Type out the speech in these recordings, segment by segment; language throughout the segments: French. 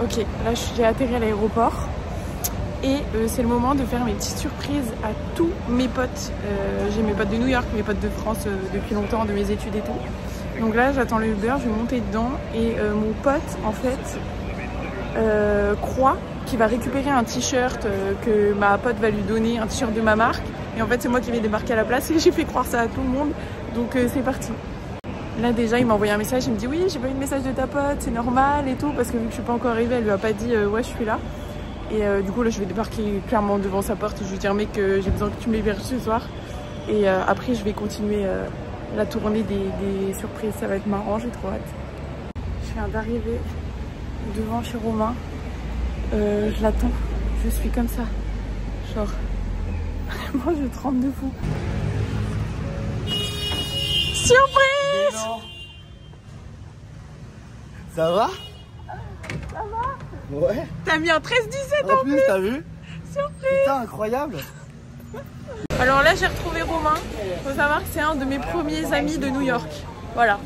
Ok, là j'ai atterri à l'aéroport et c'est le moment de faire mes petites surprises à tous mes potes. J'ai mes potes de New York, mes potes de France depuis longtemps, de mes études et tout. Donc là j'attends le Uber, je vais monter dedans et mon pote en fait croit qu'il va récupérer un t-shirt que ma pote va lui donner, un t-shirt de ma marque. Et en fait c'est moi qui vais débarquer à la place et j'ai fait croire ça à tout le monde. Donc c'est parti. Là déjà il m'a envoyé un message, il me dit oui j'ai pas eu de message de ta pote, c'est normal et tout, parce que vu que je suis pas encore arrivée, elle lui a pas dit ouais je suis là. Et du coup là je vais débarquer clairement devant sa porte et je lui dire mec j'ai besoin que tu me libères ce soir. Et après je vais continuer la tournée des surprises, ça va être marrant, j'ai trop hâte. Je viens d'arriver devant chez Romain, je l'attends, je suis comme ça, genre vraiment je tremble de fou. Surprise! Ça va? Ça va? Ouais. T'as mis un 13-17 en plus, t'as vu? Surprise! Putain, incroyable! Alors là j'ai retrouvé Romain, faut savoir que c'est un de mes premiers amis de New York. Voilà,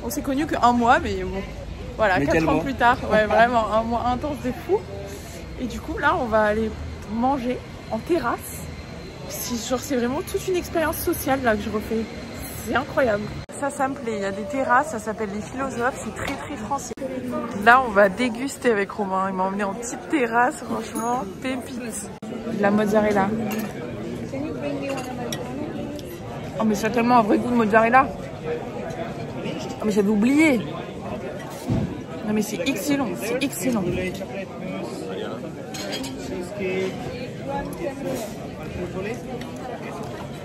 on s'est connus qu'un mois mais bon, voilà, 4 ans plus tard, ouais vraiment un mois intense de fou. Et du coup là on va aller manger en terrasse. C'est vraiment toute une expérience sociale là que je refais. C'est incroyable. Ça me plaît, il y a des terrasses, ça s'appelle les philosophes, c'est très très français. Là on va déguster avec Romain, il m'a emmené en petite terrasse, franchement, pépite. La mozzarella. Oh mais ça a tellement un vrai goût de mozzarella. Oh mais j'avais oublié. Non mais c'est excellent, c'est excellent.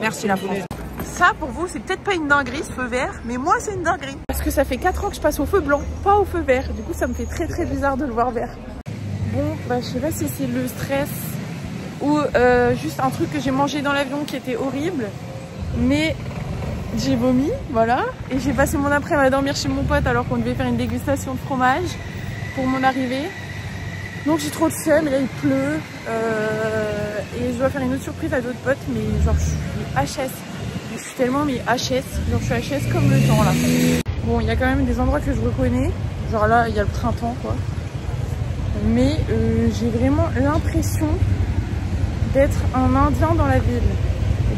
Merci la France. Ça pour vous c'est peut-être pas une dinguerie ce feu vert, mais moi c'est une dinguerie. Parce que ça fait 4 ans que je passe au feu blanc, pas au feu vert. Du coup ça me fait très très bizarre de le voir vert. Bon bah je sais pas si c'est le stress ou juste un truc que j'ai mangé dans l'avion qui était horrible. Mais j'ai vomi, voilà. Et j'ai passé mon après-midi à dormir chez mon pote alors qu'on devait faire une dégustation de fromage pour mon arrivée. Donc j'ai trop de seum, et là il pleut. Et je dois faire une autre surprise à d'autres potes, mais genre je suis HS. Je suis tellement mais HS, genre je suis HS comme le temps là. Bon, il y a quand même des endroits que je reconnais. Genre là, il y a le printemps quoi. Mais j'ai vraiment l'impression d'être un Indien dans la ville.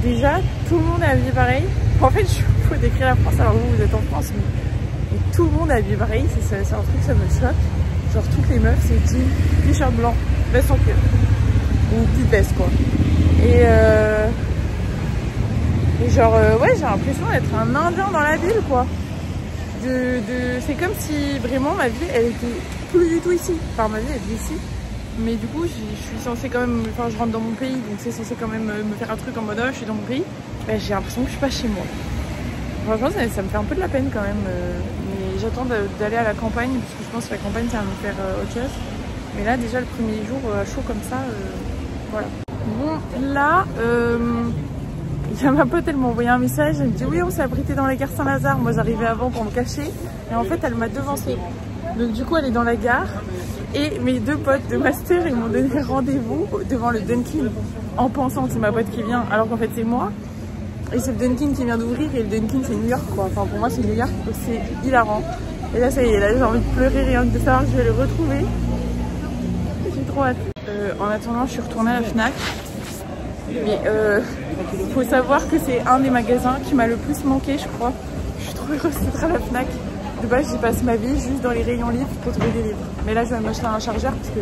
Déjà, tout le monde est habillé pareil. En fait, il faut décrire la France, alors vous êtes en France, mais tout le monde est habillé pareil, c'est un truc, ça me choque. Genre toutes les meufs, c'est jean, t-shirt blanc, veste en cuir. Ou petite veste quoi. Et genre, ouais, j'ai l'impression d'être un Indien dans la ville quoi. C'est comme si vraiment ma vie, elle était plus du tout ici. Enfin, ma vie, elle est ici. Mais du coup, je suis censée quand même, enfin je rentre dans mon pays, donc c'est censé quand même me faire un truc en mode je suis dans mon pays. Ben, j'ai l'impression que je suis pas chez moi. Franchement, ça me fait un peu de la peine quand même. Mais j'attends d'aller à la campagne, parce que je pense que la campagne, ça va me faire autre chose. Mais là, déjà, le premier jour, chaud comme ça, voilà. Bon, là, il y a ma pote, elle m'a envoyé un message, elle me dit oui, on s'est abrité dans la gare Saint-Lazare. Moi, j'arrivais avant pour me cacher. Et en fait, elle m'a devancée. Donc du coup, elle est dans la gare. Et mes deux potes de master, ils m'ont donné rendez-vous devant le Dunkin' en pensant que c'est ma pote qui vient, alors qu'en fait c'est moi. Et c'est le Dunkin' qui vient d'ouvrir et le Dunkin' c'est New York quoi. Enfin pour moi c'est New York, donc c'est hilarant. Et là ça y est, là j'ai envie de pleurer rien que de savoir que je vais le retrouver. J'ai trop hâte. En attendant, je suis retournée à la Fnac. Mais faut savoir que c'est un des magasins qui m'a le plus manqué, je crois. Je suis trop heureuse d'être à la Fnac. De base, j'y passe ma vie juste dans les rayons livres pour trouver des livres. Mais là, je vais m'acheter un chargeur parce que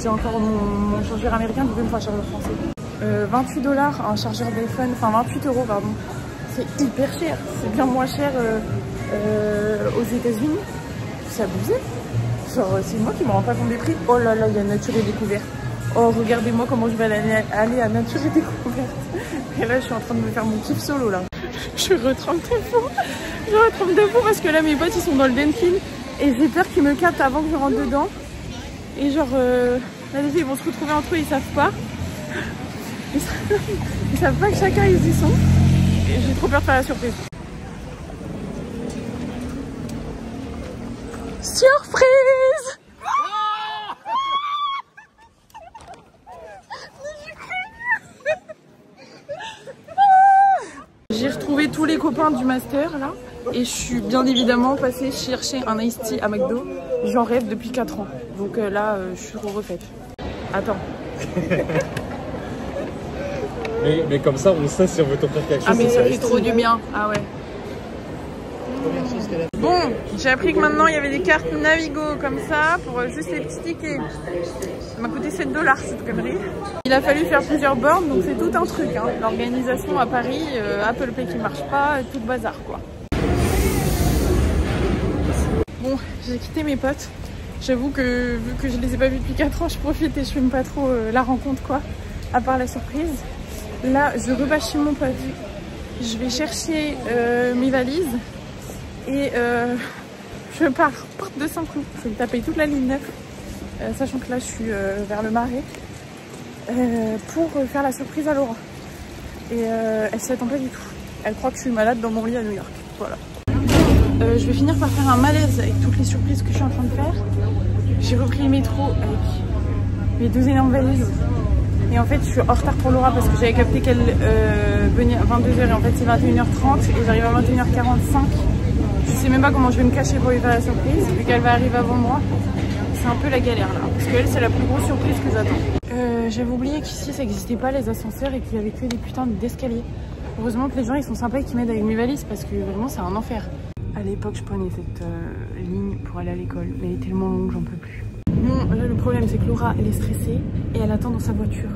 j'ai encore mon chargeur américain, du coup, il me faut un chargeur français. 28$ un chargeur d'iPhone, enfin 28 € pardon. C'est hyper cher. C'est bien moins cher aux États-Unis. C'est abusé. Genre, c'est moi qui me rends pas compte des prix. Oh là là, il y a Nature et Découverte. Oh, regardez-moi comment je vais aller à Nature et Découverte. Et là, je suis en train de me faire mon kiff solo là. Je retrempe de fou. Je retrempe de fou parce que là, mes potes, ils sont dans le Dunkin' et j'ai peur qu'ils me captent avant que je rentre dedans. Et genre, là, les filles, ils vont se retrouver entre eux, ils savent pas. Ils savent pas que chacun, ils y sont. Et j'ai trop peur de faire la surprise. Surprise! J'ai retrouvé tous les copains du master là et je suis bien évidemment passée chercher un iced tea à McDo J'en rêve depuis 4 ans. Donc là, je suis refaite. Attends. mais comme ça, on sait si on veut t'offrir quelque chose. Ah, mais ça fait trop du bien. Ah ouais. Bon, j'ai appris que maintenant il y avait des cartes Navigo comme ça pour juste les petits tickets. Ça m'a coûté 7 $ cette connerie. Il a fallu faire plusieurs bornes, donc c'est tout un truc. Hein. L'organisation à Paris, Apple Pay qui marche pas, tout le bazar quoi. Bon, j'ai quitté mes potes. J'avoue que vu que je les ai pas vus depuis 4 ans, je profite et je filme pas trop la rencontre quoi, à part la surprise. Là, je repars chez mon pote. Je vais chercher mes valises. Et je pars porte de Saint-Cloud. Je vais taper toute la ligne 9, sachant que là je suis vers le Marais, pour faire la surprise à Laura. Et elle s'y attend pas du tout. Elle croit que je suis malade dans mon lit à New York. Voilà. Je vais finir par faire un malaise avec toutes les surprises que je suis en train de faire. J'ai repris le métro avec mes 2 énormes valises. Et en fait je suis en retard pour Laura parce que j'avais capté qu'elle venait à 22 h et en fait c'est 21 h 30 et j'arrive à 21 h 45. Je sais même pas comment je vais me cacher pour lui faire la surprise, vu qu'elle va arriver avant moi. C'est un peu la galère là, parce qu'elle c'est la plus grosse surprise que j'attends. J'avais oublié qu'ici ça n'existait pas les ascenseurs et qu'il y avait que des putains d'escaliers. Heureusement que les gens ils sont sympas et qu'ils m'aident avec mes valises parce que vraiment c'est un enfer. À l'époque je prenais cette ligne pour aller à l'école, mais elle est tellement longue j'en peux plus. Bon là le problème c'est que Laura elle est stressée et elle attend dans sa voiture.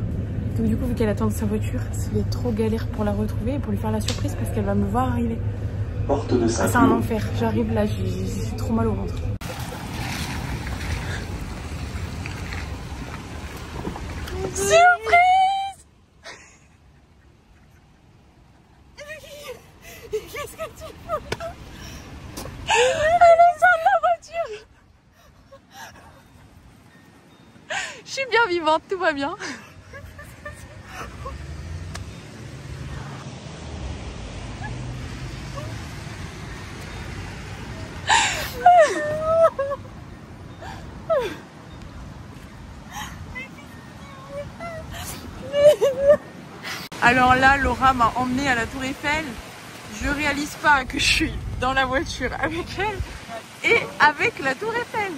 Donc du coup vu qu'elle attend dans sa voiture, c'est trop galère pour la retrouver et pour lui faire la surprise parce qu'elle va me voir arriver. Porte de c'est un enfer, j'arrive là, j'ai trop mal au ventre. Surprise! Qu'est-ce que tu fais? Elle sort de la voiture. Je suis bien vivante, tout va bien. Alors là, Laura m'a emmenée à la Tour Eiffel. Je réalise pas que je suis dans la voiture avec elle et avec la Tour Eiffel.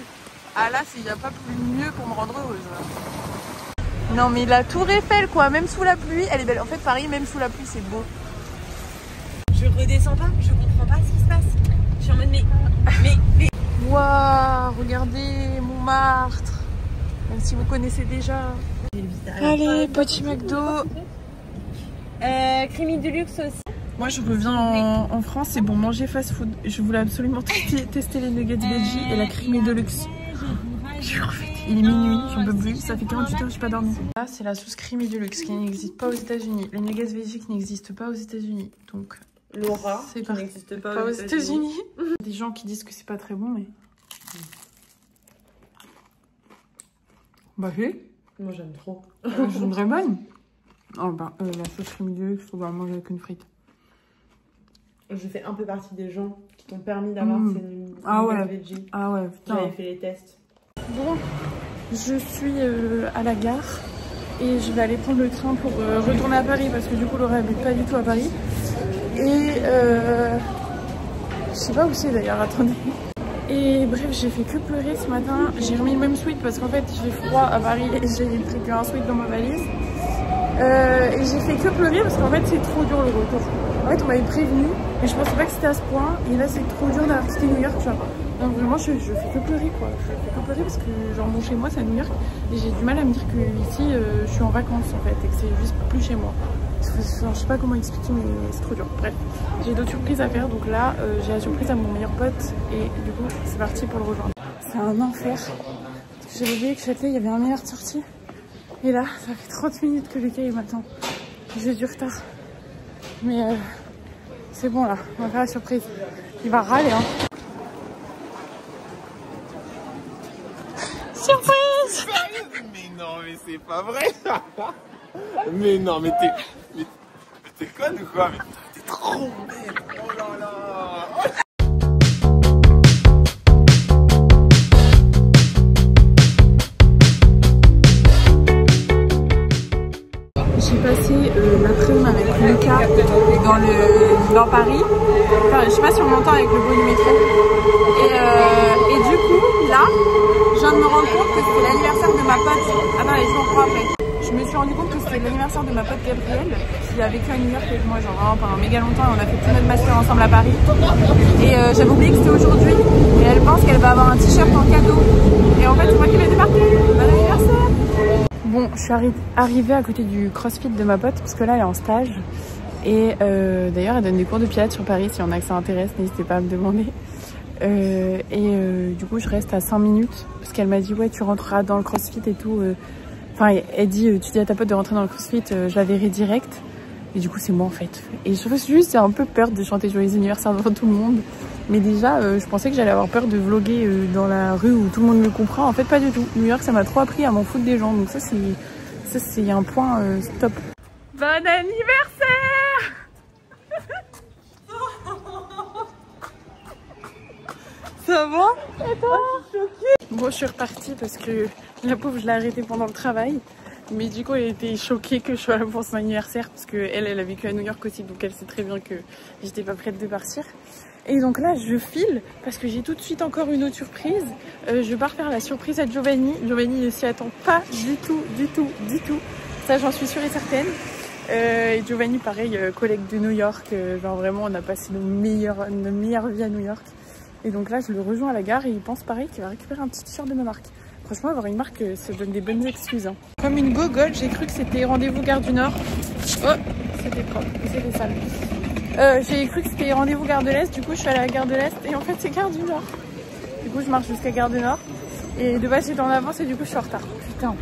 Ah là, il n'y a pas plus mieux pour me rendre heureuse. Non mais la Tour Eiffel quoi, même sous la pluie, elle est belle. En fait, Paris, même sous la pluie, c'est beau. Je redescends pas, je comprends pas ce qui se passe. Je suis en mode mais... Waouh, regardez Montmartre. Même si vous connaissez déjà. Allez, petit McDo. Crémy de luxe aussi. Moi je reviens en France, c'est pour manger fast food. Je voulais absolument tester les nuggets veggie et la crémy de luxe. Je suis refaite. Il est minuit, j'en peux plus. Ça fait 48 heures que je n'ai pas dormi. Là c'est la sauce crémy de luxe qui n'existe pas aux États-Unis. Les nuggets veggie qui n'existent pas aux États-Unis. Donc Laura, c'est qui n'existe pas aux États-Unis. Des gens qui disent que c'est pas très bon, mais. Bah oui. Moi j'aime trop. C'est une vraie bonne. Oh bah la sauce crémy de luxe, faut pas manger avec une frite. Je fais un peu partie des gens qui t'ont permis d'avoir ces veggie. Ah ouais, putain. J'avais fait les tests. Bon, je suis à la gare et je vais aller prendre le train pour retourner à Paris parce que du coup Laura habite pas du tout à Paris. Et je sais pas où c'est d'ailleurs, attendez. Et bref, j'ai fait que pleurer ce matin. J'ai remis le même sweat parce qu'en fait j'ai froid à Paris et j'ai pris qu'un sweat dans ma valise. Et j'ai fait que pleurer parce qu'en fait c'est trop dur le retour. En fait on m'avait prévenu mais je pensais pas que c'était à ce point. Et là c'est trop dur d'avoir quitté New York, tu vois. Donc vraiment je fais que pleurer quoi. Je fais que pleurer parce que genre mon chez moi c'est à New York. Et j'ai du mal à me dire que ici je suis en vacances en fait et que c'est juste plus chez moi. Enfin, je sais pas comment expliquer mais c'est trop dur. Bref, j'ai d'autres surprises à faire. Donc là j'ai la surprise à mon meilleur pote. Et du coup c'est parti pour le rejoindre. C'est un enfer. J'avais oublié que Châtelet il y avait un meilleur de sortie. Et là, ça fait 30 minutes que le gars il m'attend. J'ai du retard. Mais c'est bon là, on va faire la surprise. Il va râler hein. Surprise! Mais non, mais c'est pas vrai. Mais non, mais t'es conne ou quoi? Mais t'es trop belle. Oh là là. J'ai passé l'après-midi avec Lucas dans Paris. Enfin, je sais pas si on m'entend avec le bruit du métro. Et du coup, là là, je viens de me rendre compte que c'était l'anniversaire de ma pote. Attends, je vous reprends après. Je me suis rendu compte que c'était l'anniversaire de ma pote Gabrielle, qui a vécu à New York avec moi, genre vraiment pendant méga longtemps. On a fait tout notre master ensemble à Paris. Et j'avais oublié que c'était aujourd'hui. Et elle pense qu'elle va avoir un t-shirt en cadeau. Et en fait, c'est moi qui l'ai débarqué. Bon anniversaire! Bon, je suis arrivée à côté du CrossFit de ma pote, parce que là, elle est en stage. Et d'ailleurs, elle donne des cours de pilates sur Paris. Si y en a que ça intéresse, n'hésitez pas à me demander. Du coup, je reste à 5 minutes, parce qu'elle m'a dit, ouais, tu rentreras dans le CrossFit et tout. Enfin, elle dit, tu dis à ta pote de rentrer dans le CrossFit, je la verrai direct. Et du coup, c'est moi en fait. Et je trouve juste, j'ai un peu peur de chanter joyeux anniversaire devant tout le monde. Mais déjà, je pensais que j'allais avoir peur de vlogger dans la rue où tout le monde me comprend. En fait, pas du tout. New York, ça m'a trop appris à m'en foutre des gens. Donc ça, c'est un point stop. Bon anniversaire! Ça va? Et toi? Bon, je suis repartie parce que la pauvre, je l'ai arrêtée pendant le travail. Mais du coup, elle était choquée que je sois là pour son anniversaire parce qu'elle a vécu à New York aussi. Donc elle sait très bien que j'étais pas prête de partir. Et donc là, je file parce que j'ai tout de suite encore une autre surprise. Je pars faire la surprise à Giovanni. Giovanni ne s'y attend pas du tout. Ça, j'en suis sûre et certaine. Et Giovanni, pareil, collègue de New York. Genre vraiment, on a passé nos meilleures vies à New York. Et donc là, je le rejoins à la gare et il pense pareil qu'il va récupérer un petit t-shirt de ma marque. Franchement, avoir une marque, ça donne des bonnes excuses. Hein. Comme une gogole, j'ai cru que c'était rendez-vous gare du Nord. Oh, c'était propre, c'était sale. J'ai cru que c'était rendez-vous gare de l'Est. Du coup, je suis allée à la gare de l'Est et en fait, c'est gare du Nord. Du coup, je marche jusqu'à gare du Nord. Et de base, j'étais en avance et du coup, je suis en retard. Putain.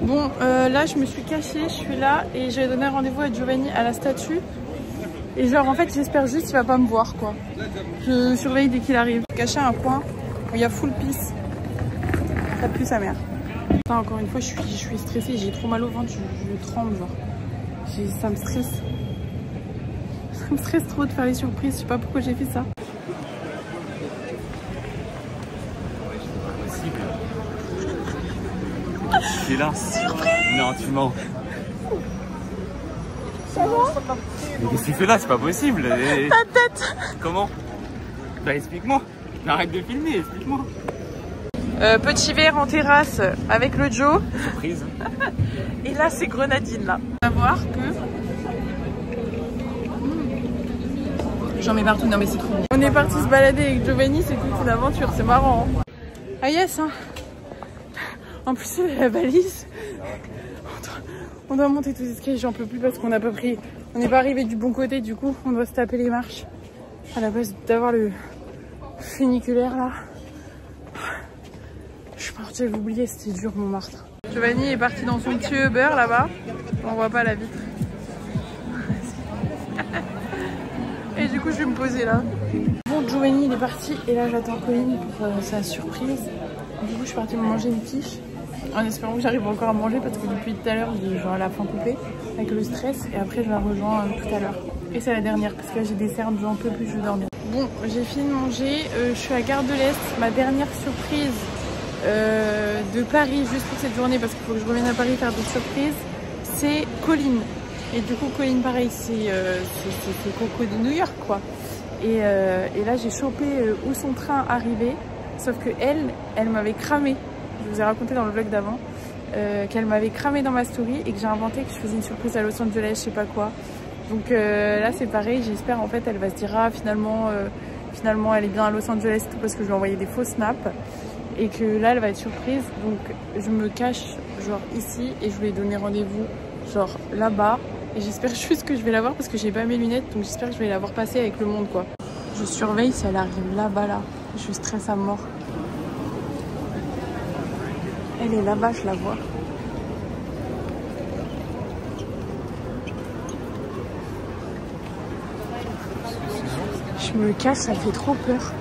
Bon, là, je me suis cachée, je suis là et j'ai donné rendez-vous à Giovanni à la statue. Et genre, en fait, j'espère juste qu'il va pas me voir, quoi. Je surveille dès qu'il arrive. Je suis cachée à un coin où il y a full pisse. Ça pue sa mère. Enfin, encore une fois, je suis stressée, j'ai trop mal au ventre, je tremble, genre. Ça me stresse. Ça me stresse trop de faire les surprises, je sais pas pourquoi j'ai fait ça. Tu es là. Surprise! Non, tu mens. Ça va? Mais qu'est-ce que tu fais là? C'est pas possible. Ta tête! Comment? Bah explique-moi. Arrête de filmer, explique-moi. Petit verre en terrasse avec le Joe. Surprise. Et là, c'est grenadine, là. On va voir que... J'en mets partout, non mais c'est trop bon. On est parti se balader avec Giovanni, c'est toute une aventure, c'est marrant. Hein. Ah yes, hein. En plus, la valise. On doit monter tous les escaliers, j'en peux plus parce qu'on n'a pas pris... On n'est pas arrivé du bon côté, du coup, on doit se taper les marches. À la base d'avoir le funiculaire, là. Je suis partie, j'avais oublié, c'était dur Montmartre. Giovanni est parti dans son petit Uber là-bas. On voit pas la vitre. Et du coup, je vais me poser là. Bon, Giovanni il est parti et là j'attends Colline pour sa surprise. Du coup, je suis partie me manger une quiche en espérant que j'arrive encore à manger parce que depuis tout à l'heure, j'ai genre la faim coupée avec le stress et après je la rejoins tout à l'heure. Et c'est la dernière parce que là j'ai des cernes, j'en peux plus, je veux dormir. Bon, j'ai fini de manger. Je suis à Gare de l'Est. Ma dernière surprise de Paris juste pour cette journée parce qu'il faut que je revienne à Paris faire d'autres surprises, c'est Colline. Et du coup Colline pareil c'est Coco de New York quoi. Et là j'ai chopé où son train arrivait, sauf que elle m'avait cramé. Je vous ai raconté dans le vlog d'avant qu'elle m'avait cramé dans ma story et que j'ai inventé que je faisais une surprise à Los Angeles, je sais pas quoi. Donc là c'est pareil, j'espère en fait elle va se dire ah finalement elle est bien à Los Angeles tout parce que je lui ai envoyé des faux snaps. Et que là elle va être surprise, donc je me cache genre ici et je lui ai donné rendez-vous genre là-bas et j'espère juste que je vais la voir parce que j'ai pas mes lunettes donc j'espère que je vais la voir passer avec le monde quoi. Je surveille si elle arrive là-bas là, je stresse à mort. Elle est là-bas, je la vois. Je me cache, ça fait trop peur.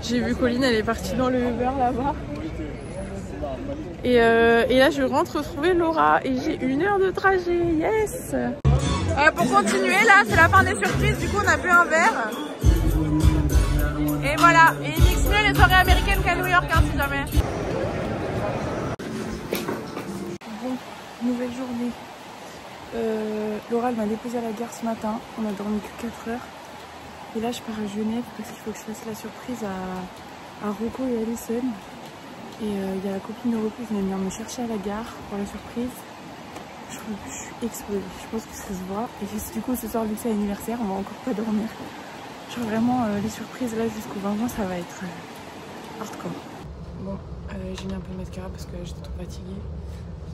J'ai vu Colline, elle est partie dans le Uber là-bas. Et là, je rentre retrouver Laura et j'ai 1 heure de trajet. Yes! Pour continuer, là, c'est la fin des surprises. Du coup, on a bu un verre. Et voilà. Et il mixe mieux les soirées américaines qu'à New York, hein, si jamais. Bon, nouvelle journée. Laura m'a déposé à la gare ce matin. On a dormi que 4 heures. Et là, je pars à Genève parce qu'il faut que je fasse la surprise à Rocco et Alison. Et il y a la copine de Rocco qui vient me chercher à la gare pour la surprise. Je suis explosée. Je pense que ça se voit. Et du coup, ce soir, vu que c'est l'anniversaire, on va encore pas dormir. Genre vraiment, les surprises là jusqu'au 20 juin, ça va être hardcore. Bon, j'ai mis un peu de mascara parce que j'étais trop fatiguée.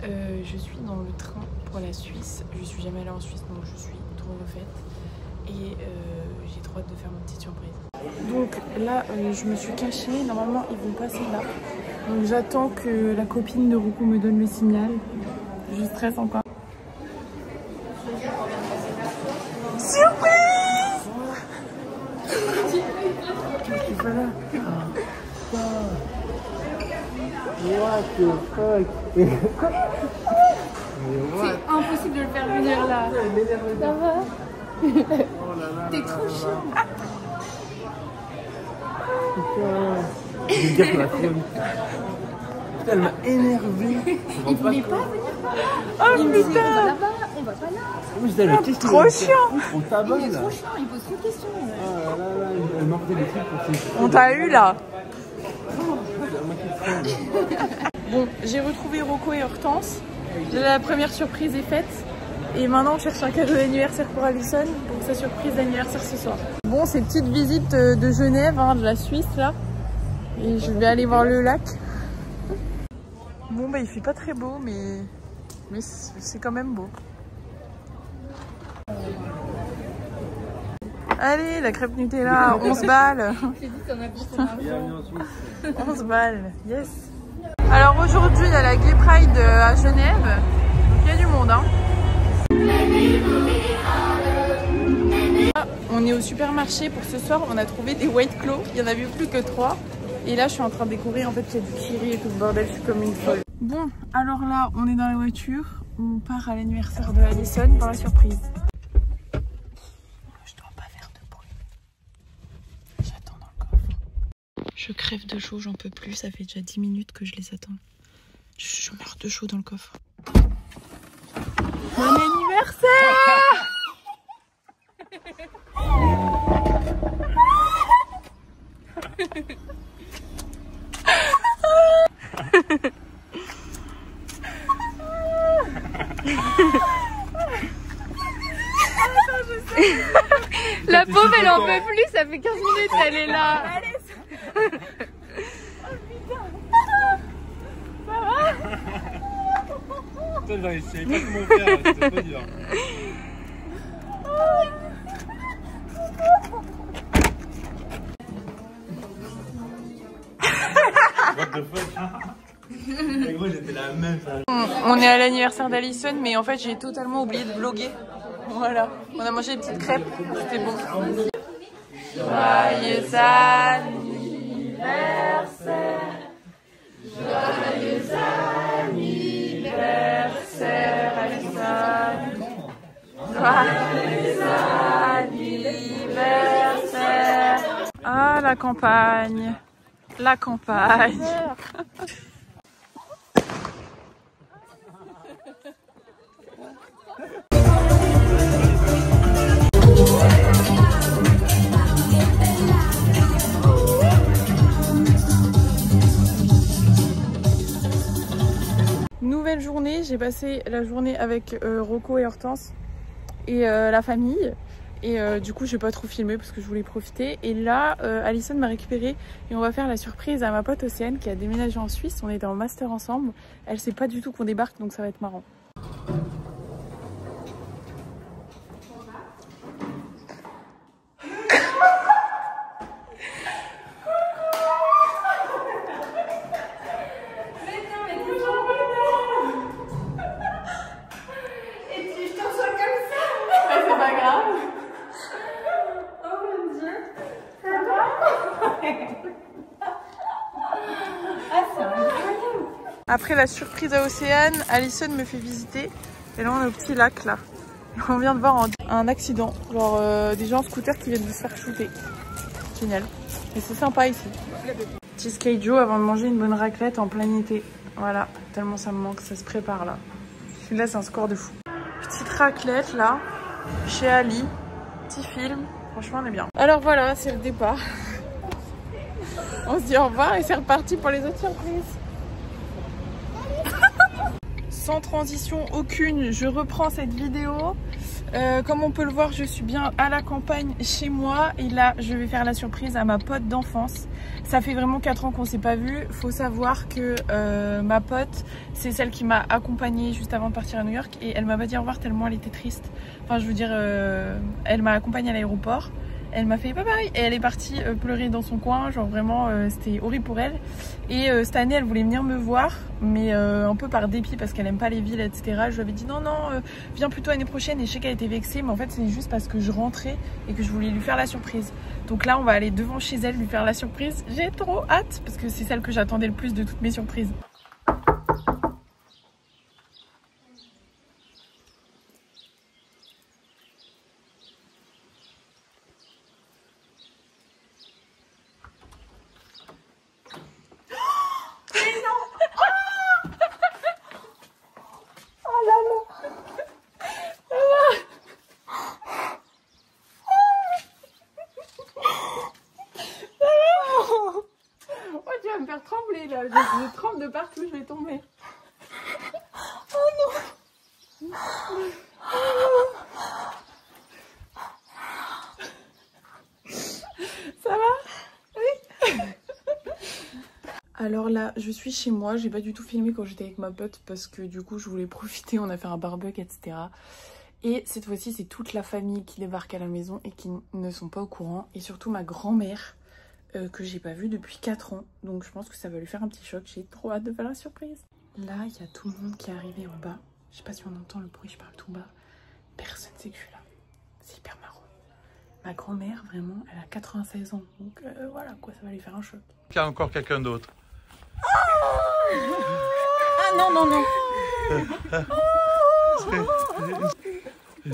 Je suis dans le train pour la Suisse. Je suis jamais allée en Suisse, donc je suis trop refaite. Et j'ai trop hâte de faire ma petite surprise. Donc là, je me suis cachée. Normalement, ils vont passer là. Donc j'attends que la copine de Rocco me donne le signal. Je stresse encore. Surprise! Voilà. What the fuck? C'est impossible de le faire venir là. Ça va? T'es trop chiant. Je vais dire que la folie. Putain, elle m'a énervé. Il voulait pas venir. Oh putain! On va là-bas, on va pas là. Trop chiant! On tabasse là. Il est trop chiant, il pose trop de questions. Ah là là, elle m'a fait des trucs pour ses... On t'a eu là! Bon, j'ai retrouvé Rocco et Hortense. La première surprise est faite. Et maintenant, on cherche un cadeau d'anniversaire pour Alison. Donc, sa surprise d'anniversaire ce soir. Bon, c'est petite visite de Genève, hein, de la Suisse là. Et je vais aller voir le lac. Bon, bah, il fait pas très beau, mais c'est quand même beau. Allez, la crêpe Nutella, 11 balles. J'ai dit qu'on a pour son argent. 11 balles, yes. Alors aujourd'hui, il y a la Gay Pride à Genève. Donc il y a du monde, hein. On est au supermarché pour ce soir. On a trouvé des white claws. Il n'y en avait plus que 3. Et là, je suis en train de découvrir. En fait, il y a du kiri et tout le bordel. Je suis comme une folle. Bon, alors là, on est dans la voiture. On part à l'anniversaire de Alison pour la surprise. Je dois pas faire de bruit. J'attends dans le coffre. Je crève de chaud, j'en peux plus. Ça fait déjà 10 minutes que je les attends. Je meurs de chaud dans le coffre. Bon anniversaire! La pauvre, elle en peut plus, ça fait 15 minutes, elle est là. Putain, je savais pas comment faire, c'était pas dur. What the fuck? Mais gros, j'étais la même. On est à l'anniversaire d'Alison, mais en fait j'ai totalement oublié de vlogger. Voilà, on a mangé des petites crêpes, c'était bon. Joyeux anniversaire, joyeux anniversaire, Alison. Joyeux anniversaire. Ah, la campagne. La campagne. Nouvelle journée, j'ai passé la journée avec Rocco et Hortense et la famille. Et du coup, j'ai pas trop filmé parce que je voulais profiter. Et là, Alison m'a récupéré et on va faire la surprise à ma pote Océane qui a déménagé en Suisse. On était en master ensemble. Elle sait pas du tout qu'on débarque, donc ça va être marrant. Après la surprise à Océane, Alison me fait visiter. Et là on est au petit lac là. On vient de voir un accident, genre des gens en scooter qui viennent de se faire shooter. Génial. Et c'est sympa ici. Petit skate Joe avant de manger une bonne raclette en plein été. Voilà, tellement ça me manque, ça se prépare là. Celui-là c'est un score de fou. Petite raclette là, chez Ali. Petit film, franchement on est bien. Alors voilà, c'est le départ. On se dit au revoir et c'est reparti pour les autres surprises. Sans transition aucune, je reprends cette vidéo. Comme on peut le voir, je suis bien à la campagne chez moi. Et là, je vais faire la surprise à ma pote d'enfance. Ça fait vraiment 4 ans qu'on ne s'est pas vu. Faut savoir que ma pote, c'est celle qui m'a accompagnée juste avant de partir à New York. Et elle m'a pas dit au revoir tellement elle était triste. Enfin, je veux dire, elle m'a accompagnée à l'aéroport. Elle m'a fait bye bye et elle est partie pleurer dans son coin, genre vraiment c'était horrible pour elle. Et cette année elle voulait venir me voir, mais un peu par dépit parce qu'elle aime pas les villes, etc. Je lui avais dit non viens plutôt l'année prochaine, et je sais qu'elle était vexée, mais en fait c'est juste parce que je rentrais et que je voulais lui faire la surprise. Donc là on va aller devant chez elle lui faire la surprise. J'ai trop hâte parce que c'est celle que j'attendais le plus de toutes mes surprises. Me faire trembler là, je tremble de partout, je vais tomber. Oh non. Ça va? Oui. Alors là, je suis chez moi, j'ai pas du tout filmé quand j'étais avec ma pote parce que du coup je voulais profiter, on a fait un barbecue, etc. Et cette fois-ci c'est toute la famille qui débarque à la maison et qui ne sont pas au courant, et surtout ma grand-mère que j'ai pas vu depuis 4 ans, donc je pense que ça va lui faire un petit choc. J'ai trop hâte de faire la surprise. Là il y a tout le monde qui est arrivé en bas, je sais pas si on entend le bruit, je parle tout bas, personne sait que je suis là, c'est hyper marrant. Ma grand-mère vraiment elle a 96 ans, donc voilà quoi, ça va lui faire un choc. Il y a encore quelqu'un d'autre. Ah non non non.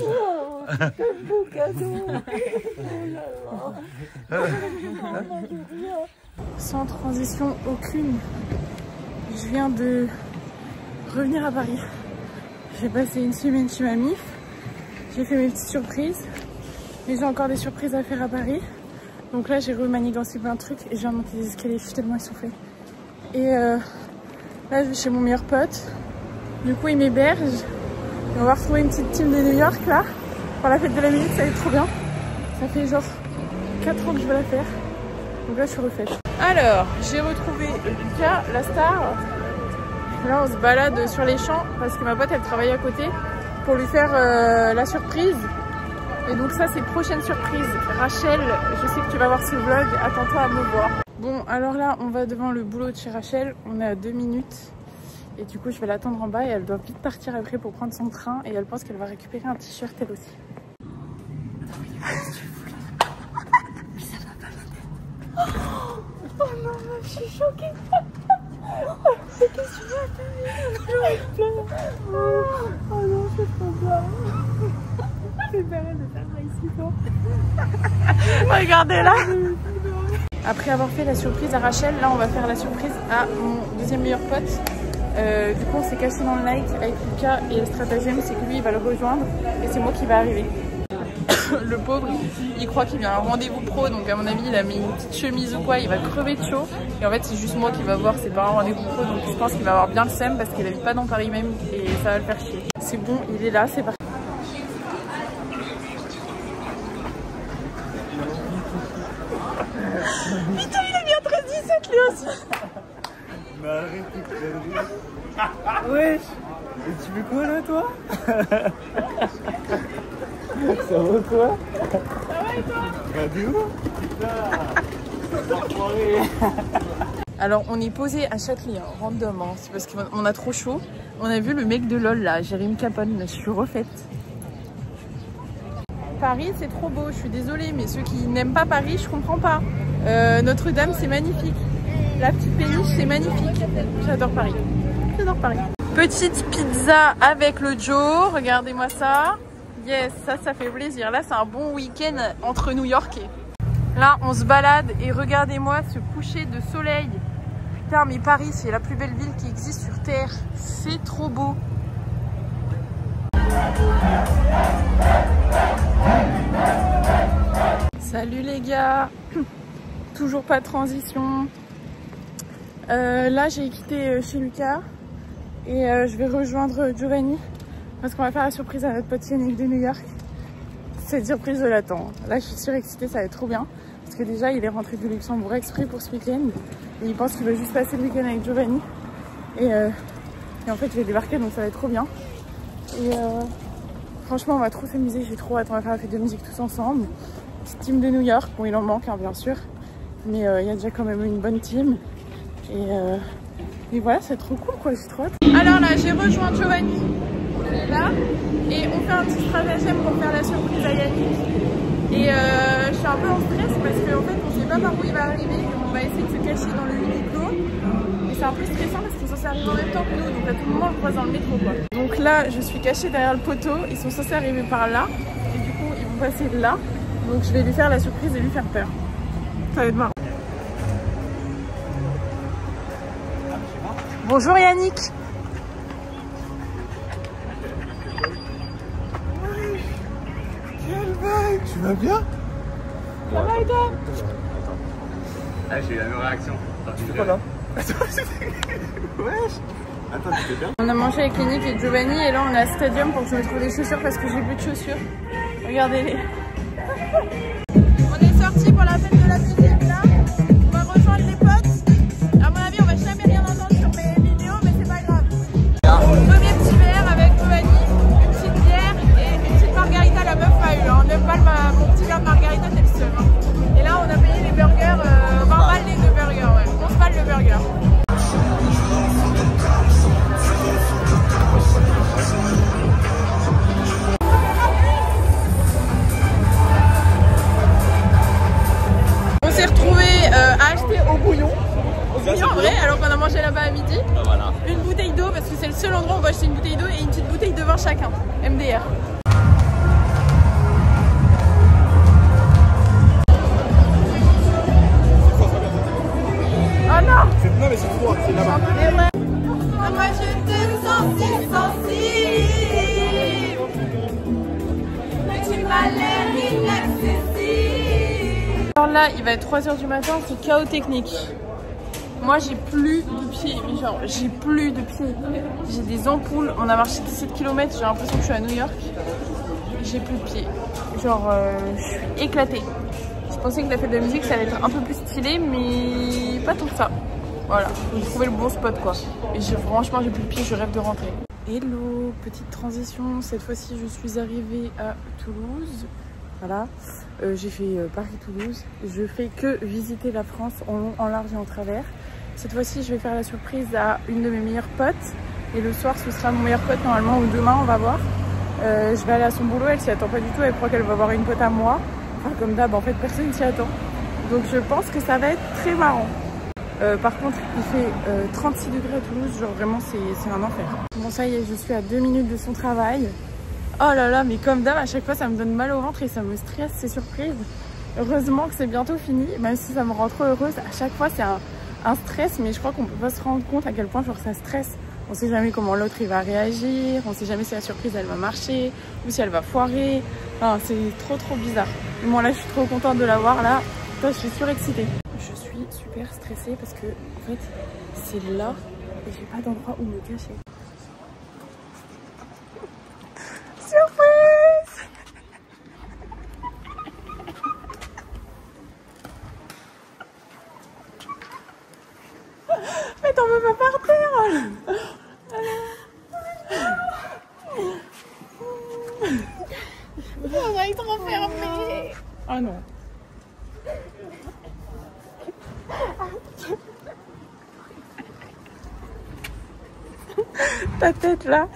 Oh, quel beau cadeau. Oh là là. Sans transition aucune, je viens de revenir à Paris. J'ai passé une semaine chez ma mif, j'ai fait mes petites surprises, mais j'ai encore des surprises à faire à Paris. Donc là j'ai remanigancé plein de trucs et je viens de monter des escaliers, je suis tellement essoufflée. Et là je vais chez mon meilleur pote, du coup il m'héberge. Et on va retrouver une petite team de New York là, pour la fête de la musique, ça va être trop bien. Ça fait genre 4 ans que je veux la faire, donc là je suis refaite. Alors, j'ai retrouvé Lucas, la star. Là on se balade sur les champs parce que ma pote elle travaille à côté pour lui faire la surprise. Et donc ça c'est prochaine surprise. Rachel, je sais que tu vas voir ce vlog, attends-toi à me voir. Bon alors là on va devant le boulot de chez Rachel, on est à 2 minutes. Et du coup je vais l'attendre en bas et elle doit vite partir après pour prendre son train. Et elle pense qu'elle va récupérer un t-shirt elle aussi. Mais ça va pas la tête. Oh non, je suis choquée. C'est qu'est-ce que tu veux? Oh non, c'est trop bien. C'est pas mal de faire ça ici fort. Regardez là. Après avoir fait la surprise à Rachel, là on va faire la surprise à mon deuxième meilleur pote. Du coup on s'est caché dans le like avec Lucas et le stratagème c'est que lui il va le rejoindre et c'est moi qui va arriver. Le pauvre il croit qu'il vient à un rendez-vous pro, donc à mon avis il a mis une petite chemise ou quoi, il va crever de chaud. Et en fait c'est juste moi qui va voir, c'est pas un rendez-vous pro, donc je pense qu'il va avoir bien le seum parce qu'il habite pas dans Paris même et ça va le faire chier. C'est bon, il est là, c'est parti. Putain il est bien 13-17 lui aussi. Mais arrête tes conneries. Wesh. Et tu fais quoi là toi? Ça va quoi? Ça va et toi? Bah de où? Alors on est posé à Châtelet, hein, random, hein. C'est parce qu'on a trop chaud. On a vu le mec de LOL là, Jérémy Capone, je suis refaite. Paris c'est trop beau, je suis désolée, mais ceux qui n'aiment pas Paris, je comprends pas. Notre-Dame c'est magnifique. La petite péniche c'est magnifique. J'adore Paris. J'adore Paris. Petite pizza avec le Joe, regardez-moi ça. Yes, ça fait plaisir. Là, c'est un bon week-end entre New-Yorkais. Là, on se balade et regardez-moi ce coucher de soleil. Putain, mais Paris, c'est la plus belle ville qui existe sur Terre. C'est trop beau. Salut les gars. Toujours pas de transition. Là, j'ai quitté chez Lucas et je vais rejoindre Giovanni parce qu'on va faire la surprise à notre pote Yannick de New York. Cette surprise, je l'attends. Là, je suis surexcitée, ça va être trop bien. Parce que déjà, il est rentré du Luxembourg exprès pour ce week-end. Et il pense qu'il va juste passer le week-end avec Giovanni. Et en fait, je vais débarquer, donc ça va être trop bien. Et franchement, on va trop s'amuser. J'ai trop hâte. On va faire la fête de musique tous ensemble. Petite team de New York. Bon, il en manque, hein, bien sûr. Mais il y a déjà quand même une bonne team. Et voilà, c'est trop cool, quoi. J'ai trop hâte. Alors là, j'ai rejoint Giovanni. Là. Et on fait un petit stratagème pour faire la surprise à Yannick. Et je suis un peu en stress parce qu'en fait on sait pas par où il va arriver. On va essayer de se cacher dans le huis clos. Et c'est un peu stressant parce qu'ils sont censés arriver en même temps que nous. Donc à tout moment on le croise dans le métro, quoi. Donc là je suis cachée derrière le poteau. Ils sont censés arriver par là. Et du coup ils vont passer là. Donc je vais lui faire la surprise et lui faire peur. Ça va être marrant. Bonjour Yannick. Tu vas bien? Ça va et toi? Ah, j'ai eu la même réaction. Tu fais quoi là? Wesh! Attends, tu fais bien? On a mangé avec Yannick et Giovanni et là on est à Stadium pour que je me trouve des chaussures parce que j'ai plus de chaussures. Regardez-les. On est sortis pour la fête de la musique là. On va rejoindre les potes. À mon avis on va jamais rien entendre sur mes vidéos mais c'est pas grave. Premier petit verre avec Giovanni, une petite bière et une petite margarita. La meuf a eu hein. 9 balles mon petit verre de margarita, c'est le seul. Hein. Et là on a payé les burgers, 20 balles les deux burgers, ouais. 11 balles le burger. On s'est retrouvés à acheter au bouillon. Au bouillon en vrai, alors qu'on a mangé là-bas à midi. Voilà. Une bouteille d'eau parce que c'est le seul endroit où on va acheter une bouteille d'eau et une petite bouteille de vin chacun. MDR. Oh non! Non mais c'est froid, c'est là-bas. Moi je te sens si sensible. Mais tu m'as l'air inaccessible. Alors là, il va être 3 h du matin, c'est chaos technique. Moi j'ai plus de pieds, mais genre j'ai plus de pieds. J'ai des ampoules, on a marché 17 km, j'ai l'impression que je suis à New York. J'ai plus de pieds. Genre je suis éclatée. Je pensais que la fête de la musique ça allait être un peu plus stylé, mais pas tout ça. Voilà, j'ai trouvé le bon spot quoi. Et franchement j'ai plus de pieds, je rêve de rentrer. Hello, petite transition, cette fois-ci je suis arrivée à Toulouse. Voilà, j'ai fait Paris-Toulouse. Je fais que visiter la France en long, en large et en travers. Cette fois-ci je vais faire la surprise à une de mes meilleures potes. Et le soir ce sera mon meilleur pote normalement, ou demain on va voir. Je vais aller à son boulot, elle s'y attend pas du tout, elle croit qu'elle va voir une pote à moi. Enfin comme d'hab en fait personne s'y attend. Donc je pense que ça va être très marrant. Par contre il fait 36 degrés à Toulouse, genre vraiment c'est un enfer. Bon ça y est, je suis à 2 minutes de son travail. Oh là là, mais comme d'hab à chaque fois ça me donne mal au ventre et ça me stresse ces surprises. Heureusement que c'est bientôt fini, même si ça me rend trop heureuse. À chaque fois c'est un stress, mais je crois qu'on peut pas se rendre compte à quel point genre ça stresse. On sait jamais comment l'autre il va réagir, on sait jamais si la surprise elle va marcher ou si elle va foirer. Enfin, c'est trop bizarre. Et moi là je suis trop contente de l'avoir là. Toi, je suis surexcitée. Je suis super stressée parce que en fait c'est là et j'ai pas d'endroit où me cacher. Surprise! Mais t'en veux pas par terre! On va être enfermé! Oh non! Ta tête là!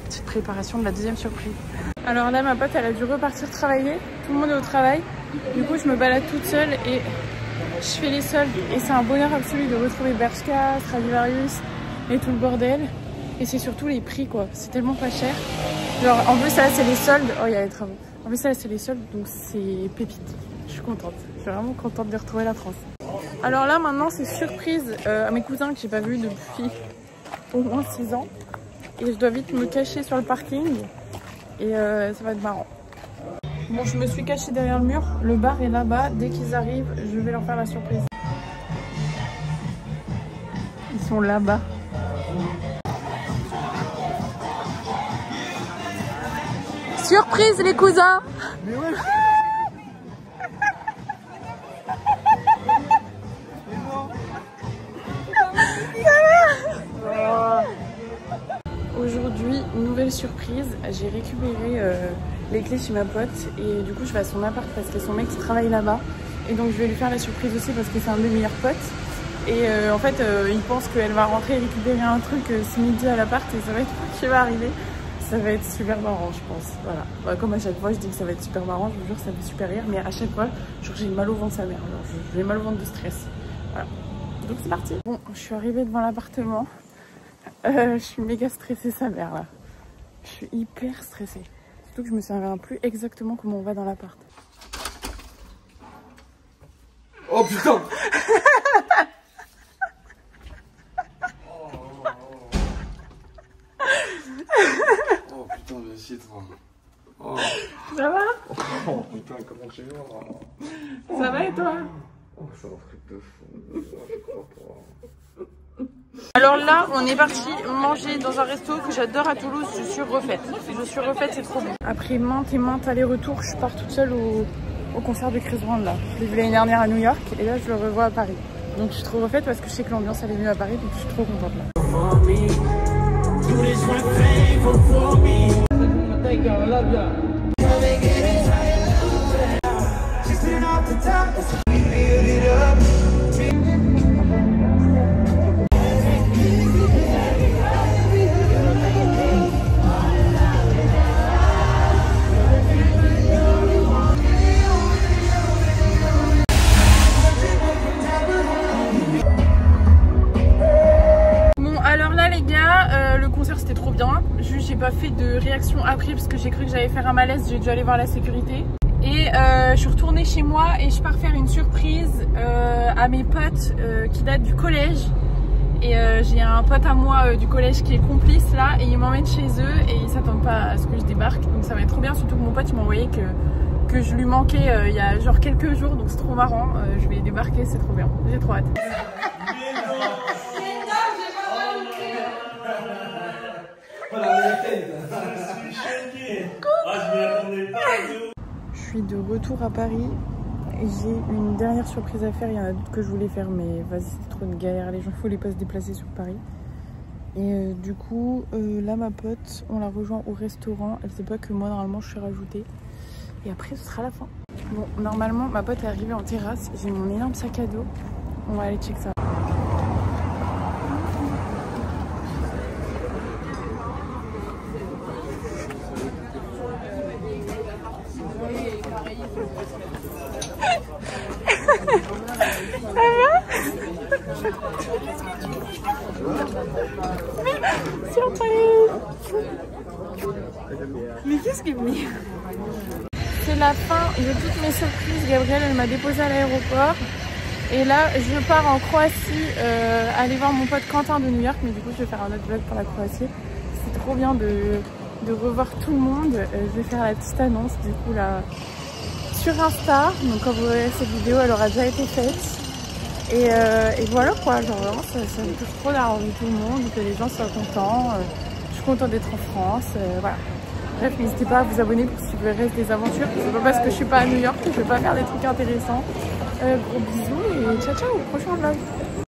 Petite préparation de la deuxième surprise. Alors là ma pote elle a dû repartir travailler, tout le monde est au travail. Du coup je me balade toute seule et je fais les soldes. Et c'est un bonheur absolu de retrouver Bershka, Stradivarius et tout le bordel. Et c'est surtout les prix quoi, c'est tellement pas cher. Genre en plus là c'est les soldes, oh il y a les travaux. En plus là c'est les soldes donc c'est pépite. Je suis contente, je suis vraiment contente de retrouver la France. Alors là maintenant c'est surprise à mes cousins que j'ai pas vus depuis au moins 6 ans. Et je dois vite me cacher sur le parking et ça va être marrant. Bon je me suis cachée derrière le mur, le bar est là-bas, dès qu'ils arrivent je vais leur faire la surprise. Ils sont là-bas. Surprise les cousins. Mais ouais. Aujourd'hui, nouvelle surprise, j'ai récupéré les clés chez ma pote et du coup je vais à son appart parce que son mec travaille là-bas et donc je vais lui faire la surprise aussi parce que c'est un de mes meilleurs potes et en fait il pense qu'elle va rentrer et récupérer un truc ce midi à l'appart et ça va être moi qui va arriver. Ça va être super marrant je pense, voilà. Bah, comme à chaque fois je dis que ça va être super marrant, je vous jure ça me fait super rire mais à chaque fois j'ai mal au ventre sa mère, j'ai mal au ventre de stress, voilà. Donc c'est parti. Bon je suis arrivée devant l'appartement. Je suis méga stressée sa mère là. Je suis hyper stressée. Surtout que je me souviens plus exactement comment on va dans l'appart. Oh putain. Oh putain mais assieds toi. Oh. Ça va? Oh putain comment tu vas? Ça va et toi? Oh c'est un truc de fou. Je crois pas. Alors là, on est parti manger dans un resto que j'adore à Toulouse. Je suis refaite. Je suis refaite, c'est trop bon. Après maintes et maintes allers-retours, je pars toute seule au concert de Chris Brown là. Je l'ai vu l'année dernière à New York et là je le revois à Paris. Donc je suis trop refaite parce que je sais que l'ambiance elle est mieux à Paris, donc je suis trop contente là. C'était trop bien, juste j'ai pas fait de réaction après parce que j'ai cru que j'allais faire un malaise, j'ai dû aller voir la sécurité et je suis retournée chez moi et je pars faire une surprise à mes potes qui datent du collège et j'ai un pote à moi du collège qui est complice là et il m'emmène chez eux et ils s'attendent pas à ce que je débarque donc ça va être trop bien, surtout que mon pote il m'a envoyé que je lui manquais il y a genre quelques jours donc c'est trop marrant, je vais débarquer, c'est trop bien, j'ai trop hâte. Je suis de retour à Paris et j'ai une dernière surprise à faire. Il y en a d'autres que je voulais faire mais vas-y c'est trop une galère, les gens il faut les pas se déplacer sur Paris. Et du coup là ma pote on la rejoint au restaurant, elle sait pas que moi normalement je suis rajoutée et après ce sera la fin. Bon normalement ma pote est arrivée en terrasse, j'ai mon énorme sac à dos, on va aller check ça. Mais qu'est-ce qu'il me dit? C'est la fin de toutes mes surprises. Gabrielle elle m'a déposée à l'aéroport et là je pars en Croatie aller voir mon pote Quentin de New York, mais du coup je vais faire un autre vlog pour la Croatie. C'est trop bien de revoir tout le monde. Je vais faire la petite annonce du coup là sur Insta, donc quand vous verrez cette vidéo elle aura déjà été faite. Et voilà quoi, genre vraiment ça me touche trop d'avoir vu tout le monde, que les gens soient contents. Je suis contente d'être en France, voilà. Bref, n'hésitez pas à vous abonner pour suivre le reste des aventures. C'est pas parce que je suis pas à New York que je vais pas faire des trucs intéressants. Gros bisous et ciao ciao au prochain vlog.